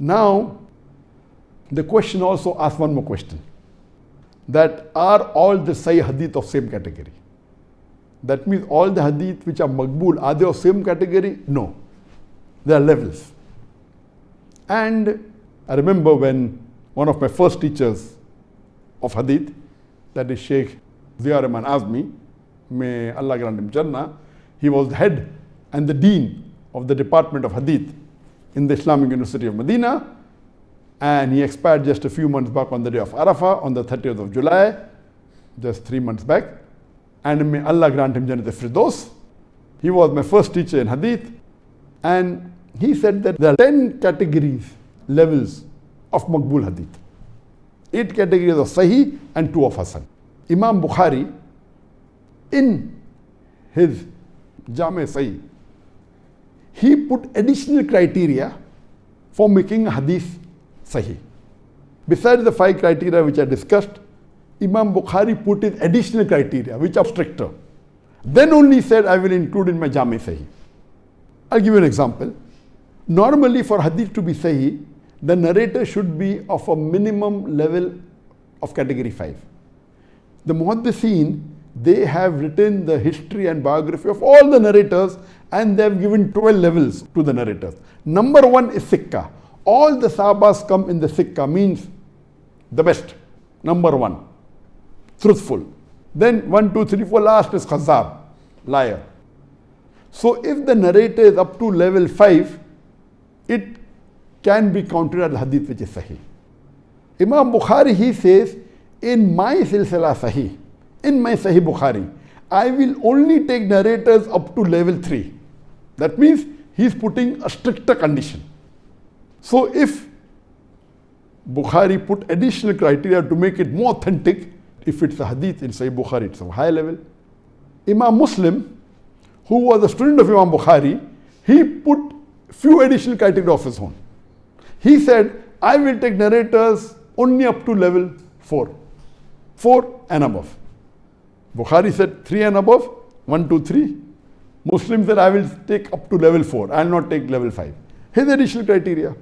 Now, the question also asks one more question. That are all the Sahih Hadith of same category? That means all the Hadith which are Maqbool, are they of same category? No. There are levels. And I remember when one of my first teachers of Hadith, that is Sheikh Zakir Azmi, may Allah grant him Jannah, he was the head and the dean of the Department of Hadith in the Islamic University of Medina, and he expired just a few months back on the day of Arafah, on the 30th of July, just 3 months back. And may Allah grant him Jannat al-Firdaus. He was my first teacher in Hadith, and he said that there are 10 categories, levels of Maqbool Hadith. 8 categories of Sahih and 2 of Hasan. Imam Bukhari, in his Jami Sahih, he put additional criteria for making a Hadith Sahih. Besides the 5 criteria which I discussed, Imam Bukhari put in additional criteria which are stricter. Then only said, I will include in my Jami Sahih. I'll give you an example. Normally for Hadith to be Sahih, the narrator should be of a minimum level of category 5. The Muhaddithin, they have written the history and biography of all the narrators, and they have given 12 levels to the narrators. Number 1 is Sikka. All the Sahabas come in the Sikka, means the best. Number 1, truthful. Then 1, 2, 3, 4, last is Khazab, liar. So if the narrator is up to level 5, it can be counted as Hadith which is Sahih. Imam Bukhari, he says, in my Silsila Sahih, in my Sahih Bukhari, I will only take narrators up to level 3. That means he is putting a stricter condition. So if Bukhari put additional criteria to make it more authentic, if it's a Hadith in Sahih Bukhari, it's of high level. Imam Muslim, who was a student of Imam Bukhari, he put few additional criteria of his own. He said, I will take narrators only up to level 4. 4 and above. Bukhari said 3 and above, 1, 2, 3. Muslim said, I will take up to level 4. I will not take level 5. His additional criteria.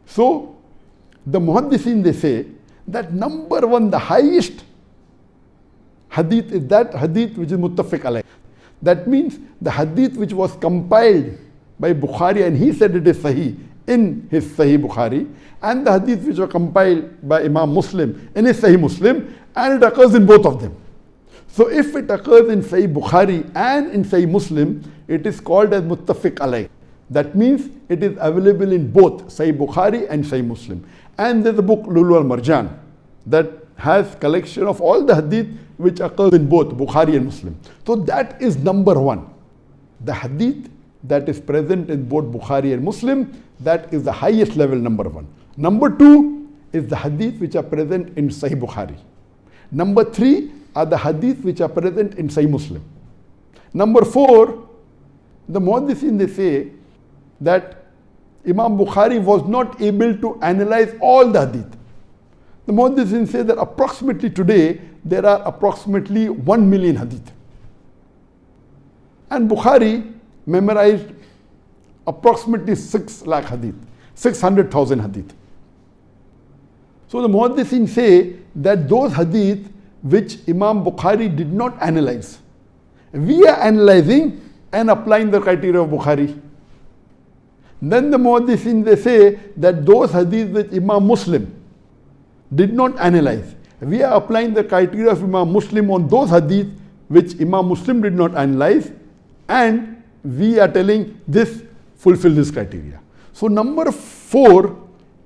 So, the Muhaddithin, they say that number 1, the highest Hadith is that Hadith which is Muttafiq alayh. That means the Hadith which was compiled by Bukhari and he said it is Sahih in his Sahih Bukhari, and the Hadith which were compiled by Imam Muslim in his Sahih Muslim, and it occurs in both of them. So if it occurs in Sahih Bukhari and in Sahih Muslim, it is called as Muttafiq alayh. That means it is available in both Sahih Bukhari and Sahih Muslim. And there's a book, Lulu al-Marjan, that has collection of all the Hadith which occurs in both Bukhari and Muslim. So that is number 1. The Hadith that is present in both Bukhari and Muslim, that is the highest level, number 1. Number 2 is the Hadith which are present in Sahih Bukhari. Number 3 are the Hadith which are present in Sahih Muslim. Number 4, the Muhaddithin, they say that Imam Bukhari was not able to analyze all the Hadith. The Muhaddithin say that approximately today, there are approximately 1 million Hadith. And Bukhari memorized approximately 6 lakh Hadith, 600,000 Hadith. So the Muhaddithin say that those Hadith which Imam Bukhari did not analyze, we are analyzing and applying the criteria of Bukhari. Then the Muhaddithin, they say that those Hadith which Imam Muslim did not analyze, we are applying the criteria of Imam Muslim on those Hadith which Imam Muslim did not analyze, and we are telling this fulfill this criteria. So number 4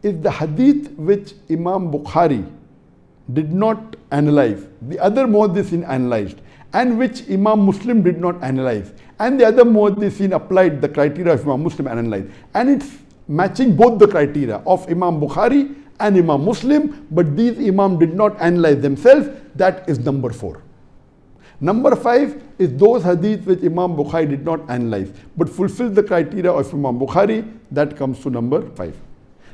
is the Hadith which Imam Bukhari did not analyze, the other Muhaddithin analyzed, and which Imam Muslim did not analyze, and the other Muhaddithin applied the criteria of Imam Muslim and analyzed, and it's matching both the criteria of Imam Bukhari and Imam Muslim, but these Imam did not analyze themselves. That is number 4. Number 5 is those Hadith which Imam Bukhari did not analyze, but fulfill the criteria of Imam Bukhari. That comes to number 5.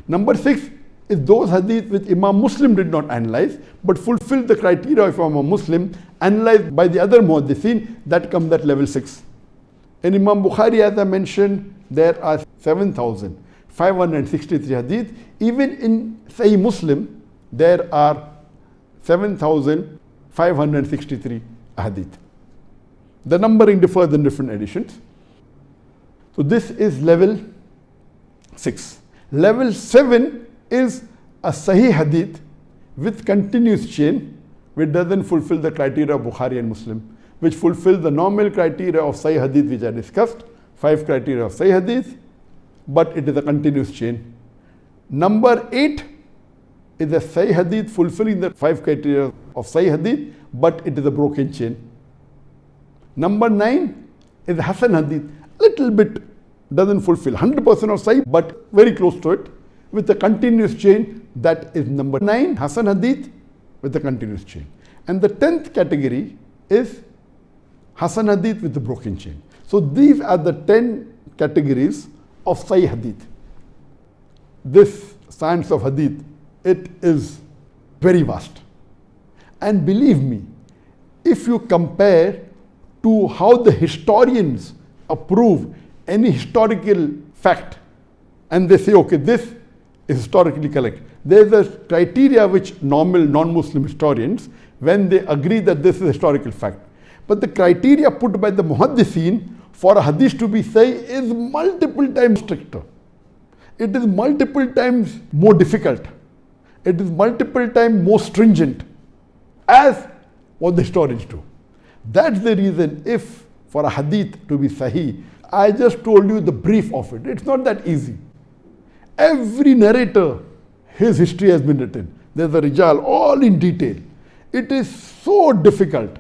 Number 6 is those Hadith which Imam Muslim did not analyze, but fulfill the criteria of Imam Muslim, analyzed by the other Muhaddithin. That comes at level 6. In Imam Bukhari, as I mentioned, there are 7,000 563 hadith. Even in Sahih Muslim, there are 7,563 hadith. The numbering differs in different editions. So this is level 6. Level 7 is a Sahih hadith with continuous chain, which doesn't fulfill the criteria of Bukhari and Muslim, which fulfill the normal criteria of Sahih hadith which I discussed, 5 criteria of Sahih hadith, but it is a continuous chain. Number 8 is a Sahih hadith fulfilling the 5 criteria of Sahih hadith, but it is a broken chain. Number 9 is Hasan hadith, little bit doesn't fulfill 100% of Sahih, but very close to it, with a continuous chain. That is number 9, Hasan hadith with a continuous chain. And the 10th category is Hasan hadith with the broken chain. So these are the 10 categories of Sahih hadith. This science of hadith, it is very vast. And believe me, if you compare to how the historians approve any historical fact, and they say, okay, this is historically correct. There is a criteria which normal non-Muslim historians, when they agree that this is historical fact. But the criteria put by the muhaddithin for a hadith to be sahih is multiple times stricter. It is multiple times more difficult. It is multiple times more stringent, as what the historians do. That's the reason if for a hadith to be sahih, I just told you the brief of it. It's not that easy. Every narrator, his history has been written. There's a rijal, all in detail. It is so difficult.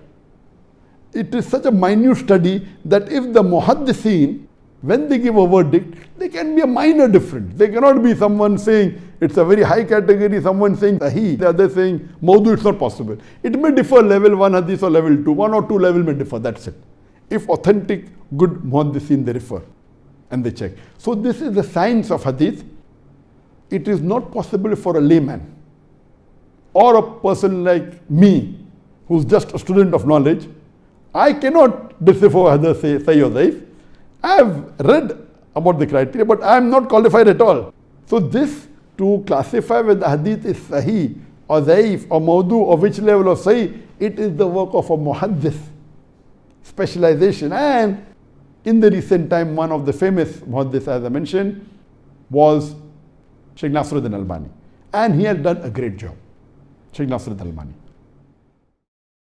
It is such a minute study that if the muhaddithin, when they give a verdict, there can be a minor difference. There cannot be someone saying it's a very high category, someone saying sahih, the other saying mawdu. It's not possible. It may differ level 1 hadith or level 2. 1 or 2 level may differ, that's it. If authentic, good muhaddithin, they refer and they check. So this is the science of hadith. It is not possible for a layman or a person like me, who's just a student of knowledge. I cannot decipher whether sahih or dhaif. I have read about the criteria, but I am not qualified at all. So this, to classify whether hadith is sahih or dhaif or mawdu or which level of sahih, it is the work of a muhaddith, specialization. And in the recent time, one of the famous muhaddith, as I mentioned, was Sheikh Nasruddin Albani. And he has done a great job, Sheikh Nasruddin Albani.